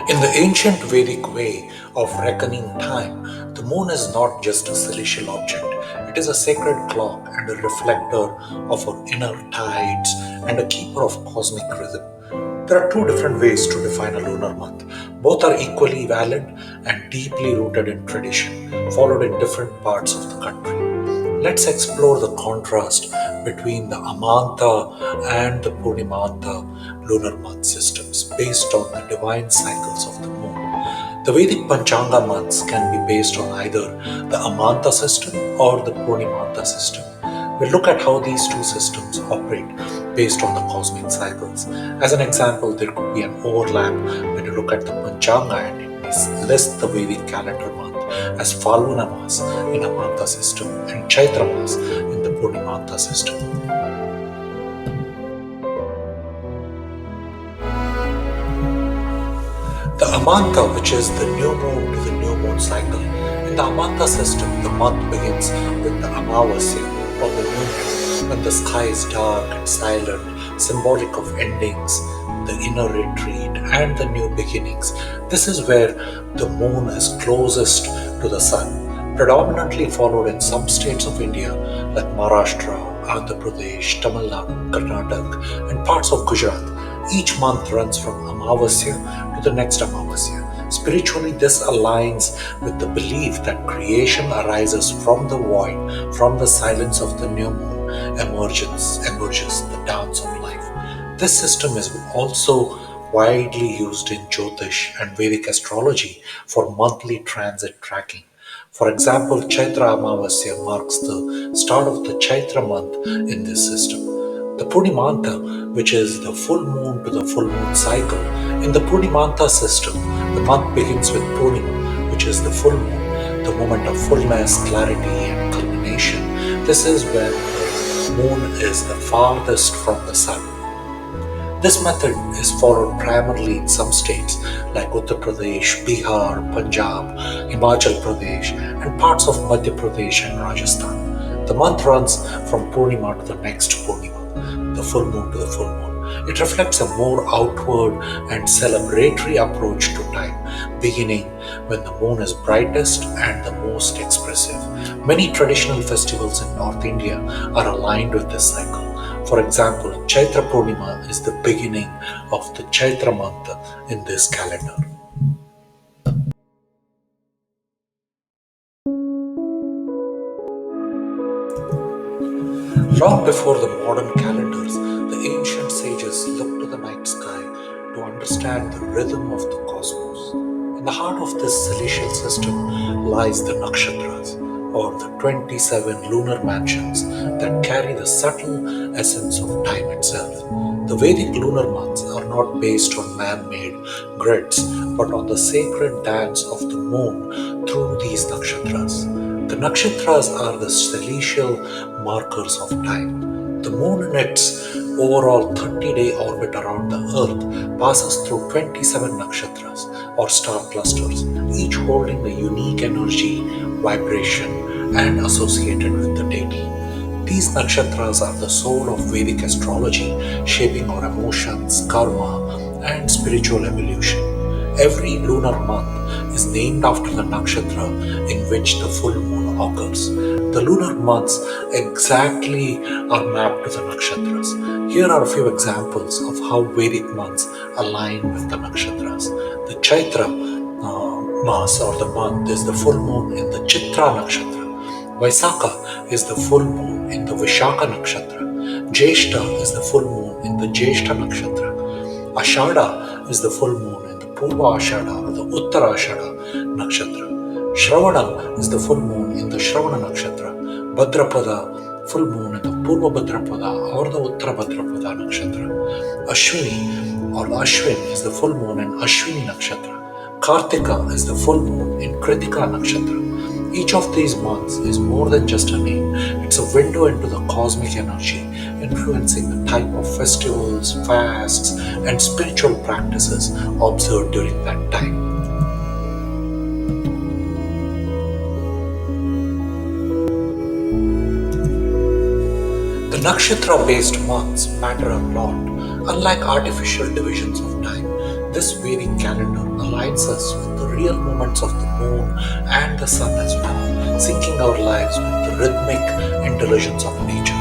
In the ancient Vedic way of reckoning time, the moon is not just a celestial object. It is a sacred clock and a reflector of our inner tides and a keeper of cosmic rhythm. There are two different ways to define a lunar month. Both are equally valid and deeply rooted in tradition, followed in different parts of the country. Let's explore the contrast between the Amanta and the Purnimanta lunar month systems based on the divine cycles of the moon. The Vedic Panchanga months can be based on either the Amanta system or the Purnimanta system. We'll look at how these two systems operate based on the cosmic cycles. As an example, there could be an overlap when you look at the Panchanga and it may list the Vedic calendar month as Falguna Mas in Amanta system and Chaitra Mas in the Purnimanta system. The Amanta, which is the new moon to the new moon cycle. In the Amanta system, the month begins with the Amavasya or the new moon, when the sky is dark and silent, symbolic of endings, the inner retreat, and the new beginnings. This is where the moon is closest to the sun, predominantly followed in some states of India like Maharashtra, Andhra Pradesh, Tamil Nadu, Karnataka, and parts of Gujarat. Each month runs from Amavasya to the next Amavasya. Spiritually, this aligns with the belief that creation arises from the void, from the silence of the new moon, emerges the dance of life. This system is also widely used in Jyotish and Vedic astrology for monthly transit tracking. For example, Chaitra Amavasya marks the start of the Chaitra month in this system. The Purnimanta, which is the full moon to the full moon cycle. In the Purnimanta system, the month begins with Purnima, which is the full moon, the moment of fullness, clarity, and culmination. This is when the moon is the farthest from the sun. This method is followed primarily in some states like Uttar Pradesh, Bihar, Punjab, Himachal Pradesh, and parts of Madhya Pradesh and Rajasthan. The month runs from Purnima to the next Purnima, the full moon to the full moon. It reflects a more outward and celebratory approach to time, beginning when the moon is brightest and the most expressive. Many traditional festivals in North India are aligned with this cycle. For example, Chaitra Purnima is the beginning of the Chaitra month in this calendar. Long before the modern calendars, the ancient sages looked to the night sky to understand the rhythm of the cosmos. In the heart of this celestial system lies the nakshatras, or the 27 lunar mansions that carry the subtle essence of time itself. The Vedic lunar months are not based on man made grids, but on the sacred dance of the moon through these nakshatras. The nakshatras are the celestial markers of time. The moon in its overall 30-day orbit around the earth passes through 27 nakshatras or star clusters, each holding a unique energy, vibration, and associated with the deity. These nakshatras are the soul of Vedic astrology, shaping our emotions, karma, and spiritual evolution. Every lunar month is named after the nakshatra in which the full moon occurs. The lunar months exactly are mapped to the nakshatras. Here are a few examples of how Vedic months align with the nakshatras. The Chaitra Mas or the month is the full moon in the Chitra nakshatra. Vaisakha is the full moon in the Vishaka nakshatra. Jeshta is the full moon in the Jeshta nakshatra. Ashada is the full moon in the Purva Ashada or the Uttara Ashada nakshatra. Shravana is the full moon in the Shravana nakshatra. Bhadrapada, full moon in the Purva Bhadrapada or the Uttara Bhadrapada nakshatra. Ashwini or Ashwin is the full moon in Ashwini nakshatra. Kartika is the full moon in Kritika nakshatra. Each of these months is more than just a name, it's a window into the cosmic energy, influencing the type of festivals, fasts, and spiritual practices observed during that time. The nakshatra based months matter a lot. Unlike artificial divisions of time, This Vedic calendar aligns us with the real moments of the moon and the sun as well, syncing our lives with the rhythmic intelligence of nature.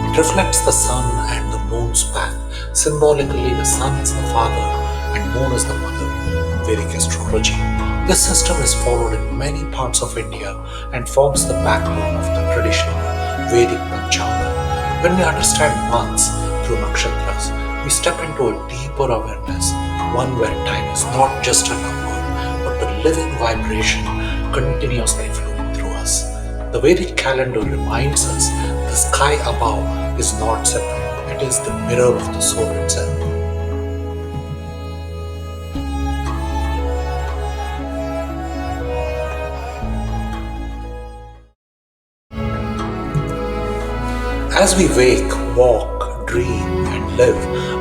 It reflects the sun and the moon's path. Symbolically, the sun is the father and moon is the mother in Vedic astrology. This system is followed in many parts of India and forms the backbone of the traditional Vedic Panchanga. When we understand months through nakshatras, we step into a deeper awareness, one where time is not just a number, but a living vibration continuously flowing through us. The Vedic calendar reminds us the sky above is not separate, it is the mirror of the soul itself. As we wake, walk, dream, and live,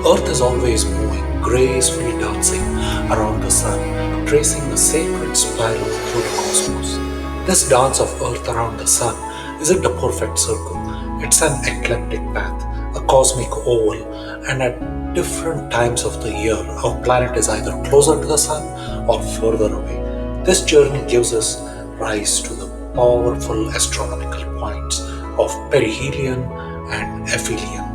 Earth is always moving, gracefully dancing around the sun, tracing a sacred spiral through the cosmos. This dance of Earth around the sun isn't a perfect circle, it's an eclectic path, a cosmic oval, and at different times of the year, our planet is either closer to the sun or further away. This journey gives us rise to the powerful astronomical points of perihelion and aphelion.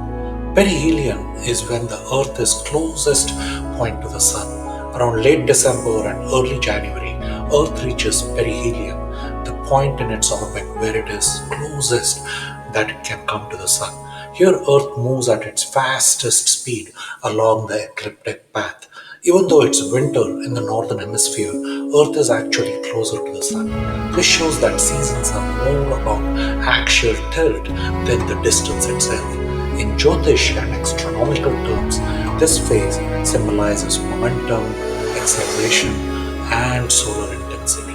Perihelion is when the Earth is closest point to the Sun. Around late December and early January, Earth reaches perihelion, the point in its orbit where it is closest that it can come to the Sun. Here, Earth moves at its fastest speed along the ecliptic path. Even though it's winter in the northern hemisphere, Earth is actually closer to the Sun. This shows that seasons are more about axial tilt than the distance itself. In Jyotish and astronomical terms, this phase symbolizes momentum, acceleration, and solar intensity.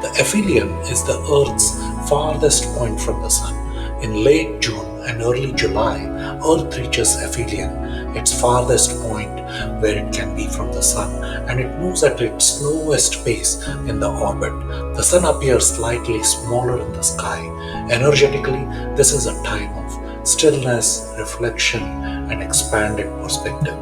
The aphelion is the Earth's farthest point from the Sun. In late June and early July, Earth reaches aphelion, its farthest point where it can be from the Sun, and it moves at its slowest pace in the orbit. The Sun appears slightly smaller in the sky. Energetically, this is a time of stillness, reflection, and expanded perspective.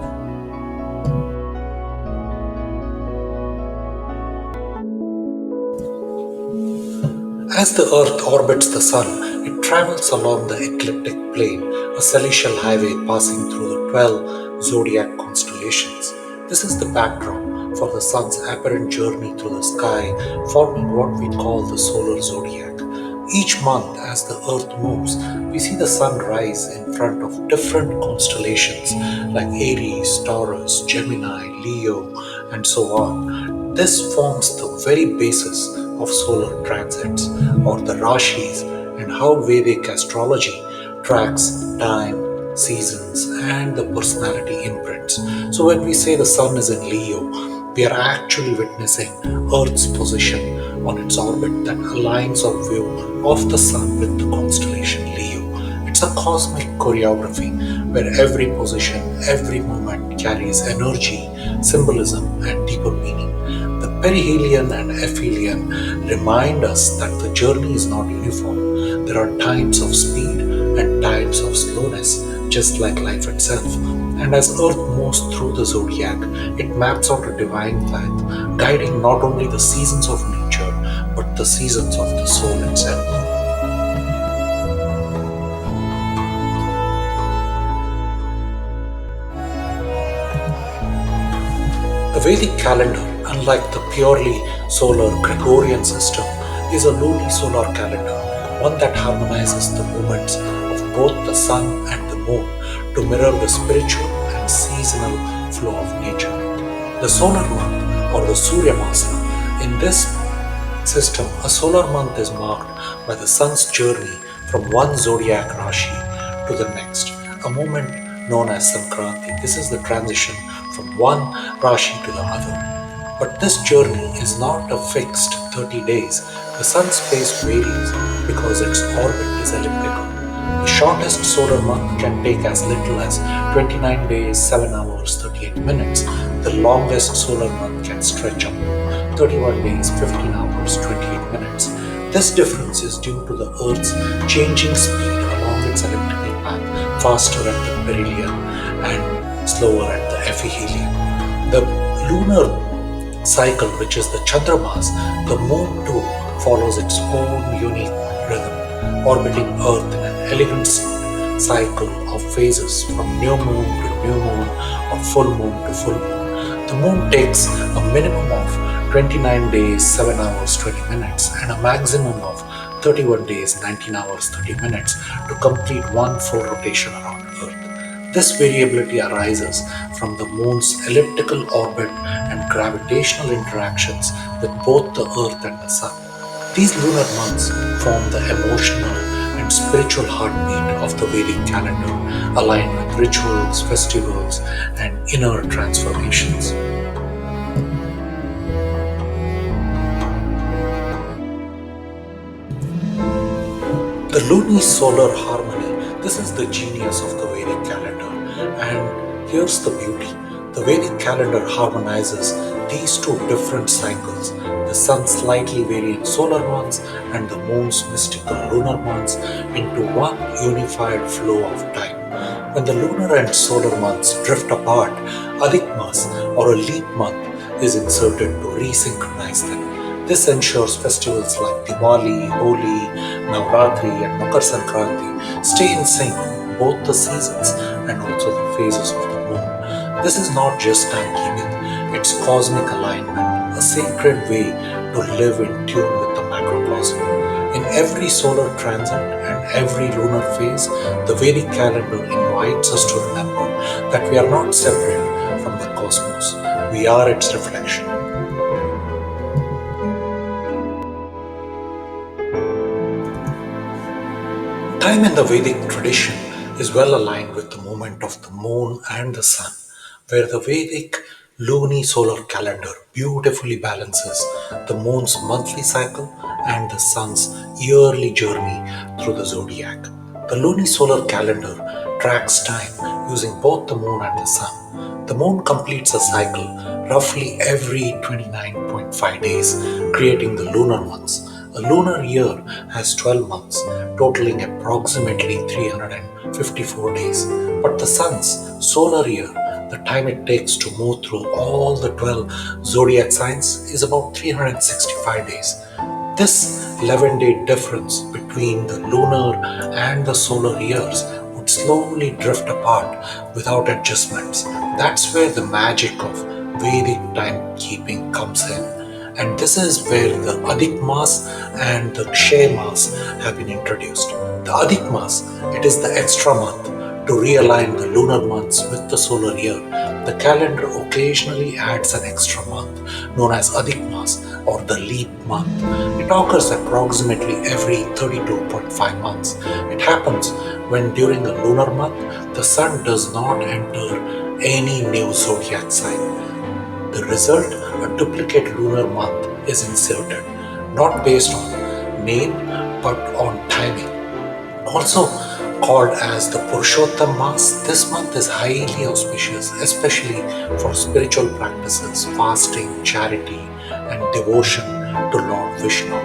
As the Earth orbits the Sun, it travels along the ecliptic plane, a celestial highway passing through the 12 zodiac constellations. This is the backdrop for the Sun's apparent journey through the sky, forming what we call the solar zodiac. Each month, as the Earth moves, we see the Sun rise in front of different constellations like Aries, Taurus, Gemini, Leo, and so on. This forms the very basis of solar transits or the Rashis and how Vedic astrology tracks time, seasons, and the personality imprints. So, when we say the Sun is in Leo, we are actually witnessing Earth's position on its orbit that aligns our view of the Sun with the constellation Leo. It's a cosmic choreography where every position, every moment carries energy, symbolism, and deeper meaning. The perihelion and aphelion remind us that the journey is not uniform. There are times of speed and times of slowness, just like life itself. And as Earth moves through the zodiac, it maps out a divine path, guiding not only the seasons of nature, but the seasons of the soul itself. The Vedic calendar, unlike the purely solar Gregorian system, is a lunisolar calendar, one that harmonizes the movements of both the sun and the moon to mirror the spiritual and seasonal flow of nature. The solar month or the Surya Masa, in this system, a solar month is marked by the sun's journey from one zodiac Rashi to the next, a moment known as Sankranti. This is the transition from one Rashi to the other. But this journey is not a fixed 30 days. The sun's pace varies because its orbit is elliptical. The shortest solar month can take as little as 29 days, 7 hours, 38 minutes. The longest solar month can stretch up to 31 days, 15 hours, 28 minutes. This difference is due to the Earth's changing speed along its elliptical path, faster at the perihelion and slower at the aphelion. The lunar cycle, which is the Chandramas, the moon too follows its own unique rhythm, orbiting Earth in an elegant cycle of phases from new moon to new moon or full moon to full moon. The moon takes a minimum of 29 days, 7 hours, 20 minutes, and a maximum of 31 days, 19 hours, 30 minutes to complete one full rotation around Earth. This variability arises from the moon's elliptical orbit and gravitational interactions with both the Earth and the Sun. These lunar months form the emotional and spiritual heartbeat of the Vedic calendar, aligned with rituals, festivals, and inner transformations. The luni-solar harmony, this is the genius of the Vedic calendar. And here's the beauty. The Vedic calendar harmonizes these two different cycles, the sun's slightly variant solar months and the moon's mystical lunar months, into one unified flow of time. When the lunar and solar months drift apart, Adhik Mas, or a leap month, is inserted to resynchronize them. This ensures festivals like Diwali, Holi, Navratri, and Makar Sankranti stay in sync with both the seasons and also the phases of the moon. This is not just timekeeping, it's cosmic alignment, a sacred way to live in tune with the macrocosm. In every solar transit and every lunar phase, the Vedic calendar invites us to remember that we are not separate from the cosmos, we are its reflection. Time in the Vedic tradition is well aligned with the movement of the moon and the sun, where the Vedic luni-solar calendar beautifully balances the moon's monthly cycle and the sun's yearly journey through the zodiac. The luni-solar calendar tracks time using both the moon and the sun. The moon completes a cycle roughly every 29.5 days, creating the lunar months. A lunar year has 12 months, totaling approximately 354 days. But the sun's solar year, the time it takes to move through all the 12 zodiac signs, is about 365 days. This 11-day difference between the lunar and the solar years would slowly drift apart without adjustments. That's where the magic of Vedic timekeeping comes in. And this is where the Adhik Mas and the Kshay Mas have been introduced. The Adhik Mas, it is the extra month to realign the lunar months with the solar year. The calendar occasionally adds an extra month known as Adhik Mas or the leap month. It occurs approximately every 32.5 months. It happens when during a lunar month the sun does not enter any new zodiac sign. The result, a duplicate lunar month is inserted, not based on name but on timing. Also called as the Purushottam Mas, this month is highly auspicious, especially for spiritual practices, fasting, charity, and devotion to Lord Vishnu.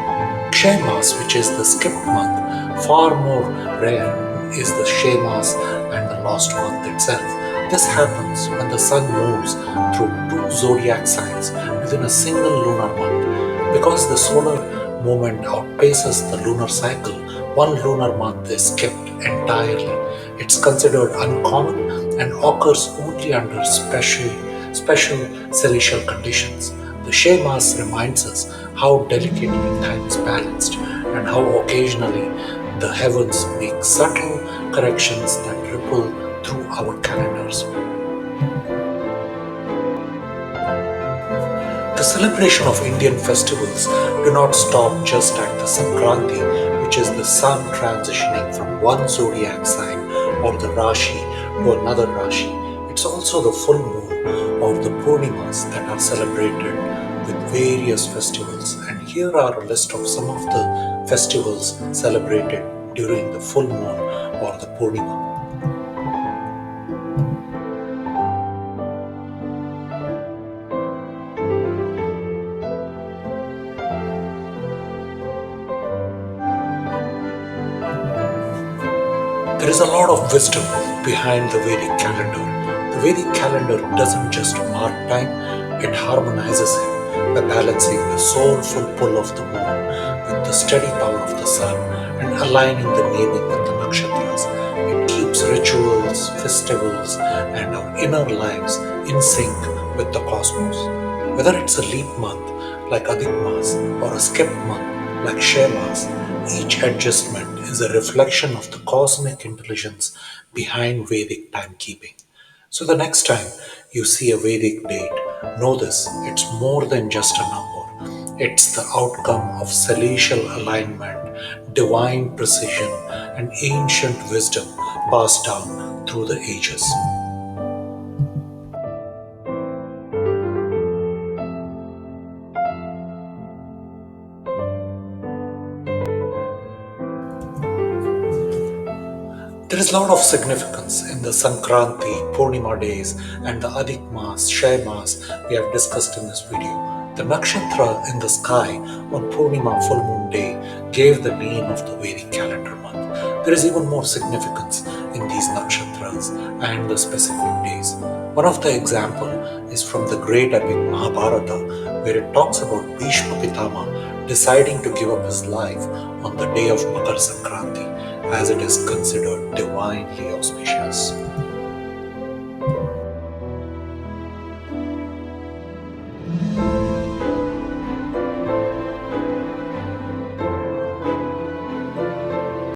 Kshay Mas, which is the skipped month, far more rare is the Kshay Mas and the lost month itself. This happens when the sun moves through two zodiac signs within a single lunar month. Because the solar movement outpaces the lunar cycle, one lunar month is skipped entirely. It's considered uncommon and occurs only under special celestial conditions. The Kshay Mas reminds us how delicately time is balanced and how occasionally the heavens make subtle corrections that ripple through our calendars. The celebration of Indian festivals do not stop just at the Sankranti, which is the sun transitioning from one zodiac sign or the Rashi to another Rashi. It's also the full moon or the Purnimas that are celebrated with various festivals. And here are a list of some of the festivals celebrated during the full moon or the Purnima. There is a lot of wisdom behind the Vedic calendar. The Vedic calendar doesn't just mark time, It harmonizes him by balancing the soulful pull of the moon with the steady power of the sun and aligning the naming with the nakshatras. It keeps rituals, festivals, and our inner lives in sync with the cosmos. Whether it's a leap month like Adhik Mas or a skip month like Share Mas, each adjustment is a reflection of the cosmic intelligence behind Vedic timekeeping. So the next time you see a Vedic date, know this, it's more than just a number. It's the outcome of celestial alignment, divine precision, and ancient wisdom passed down through the ages. There is a lot of significance in the Sankranti, Purnima days, and the Adhik Mas, Shai Mas we have discussed in this video. The nakshatra in the sky on Purnima full moon day gave the name of the Vedic calendar month. There is even more significance in these nakshatras and the specific days. One of the example is from the great epic Mahabharata, where it talks about Bhishma Pitama deciding to give up his life on the day of Makar Sankranti, as it is considered divinely auspicious.